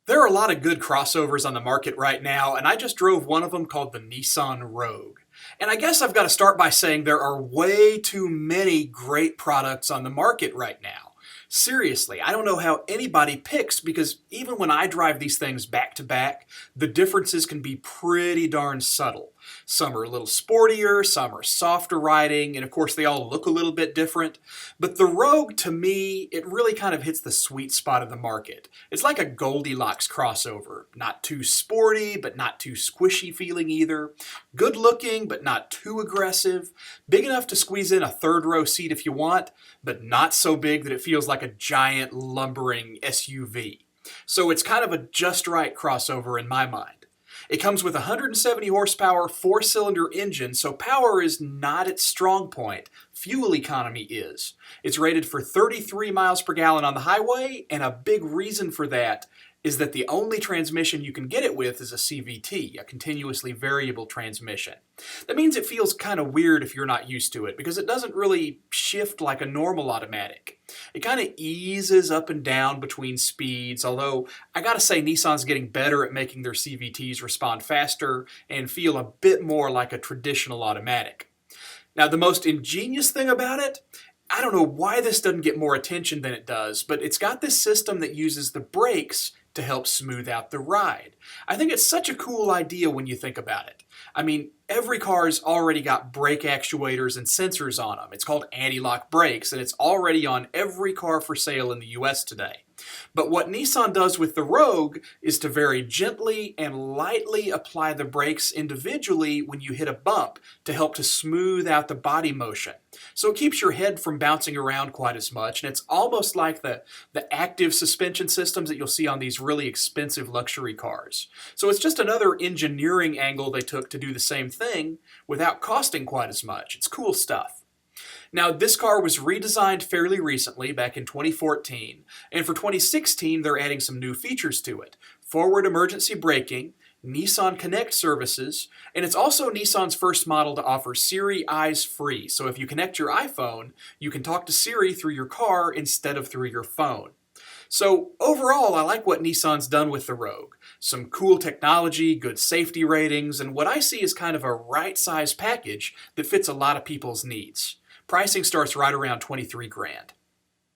There are a lot of good crossovers on the market right now, and I just drove one of them called the Nissan Rogue. And I guess I've got to start by saying there are way too many great products on the market right now. Seriously, I don't know how anybody picks because even when I drive these things back to back, the differences can be pretty darn subtle. Some are a little sportier, some are softer riding, and of course they all look a little bit different. But the Rogue, to me, it really kind of hits the sweet spot of the market. It's like a Goldilocks crossover. Not too sporty, but not too squishy feeling either. Good looking, but not too aggressive. Big enough to squeeze in a third row seat if you want, but not so big that it feels like a giant lumbering SUV. So it's kind of a just right crossover in my mind. It comes with a 170 horsepower four-cylinder engine, so power is not its strong point. Fuel economy is. It's rated for 33 miles per gallon on the highway, and a big reason for that is that the only transmission you can get it with is a CVT, a continuously variable transmission. That means it feels kind of weird if you're not used to it because it doesn't really shift like a normal automatic. It kind of eases up and down between speeds, although I gotta say Nissan's getting better at making their CVTs respond faster and feel a bit more like a traditional automatic. Now, the most ingenious thing about it, I don't know why this doesn't get more attention than it does, but it's got this system that uses the brakes to help smooth out the ride. I think it's such a cool idea when you think about it. I mean, every car's already got brake actuators and sensors on them. It's called anti-lock brakes, and it's already on every car for sale in the US today. But what Nissan does with the Rogue is to very gently and lightly apply the brakes individually when you hit a bump to help to smooth out the body motion. So it keeps your head from bouncing around quite as much, and it's almost like the active suspension systems that you'll see on these really expensive luxury cars. So it's just another engineering angle they took to do the same thing without costing quite as much. It's cool stuff. Now, this car was redesigned fairly recently, back in 2014, and for 2016 they're adding some new features to it. Forward emergency braking, Nissan Connect services, and it's also Nissan's first model to offer Siri Eyes Free. So if you connect your iPhone, you can talk to Siri through your car instead of through your phone. So overall, I like what Nissan's done with the Rogue. Some cool technology, good safety ratings, and what I see is kind of a right-size package that fits a lot of people's needs. Pricing starts right around 23 grand.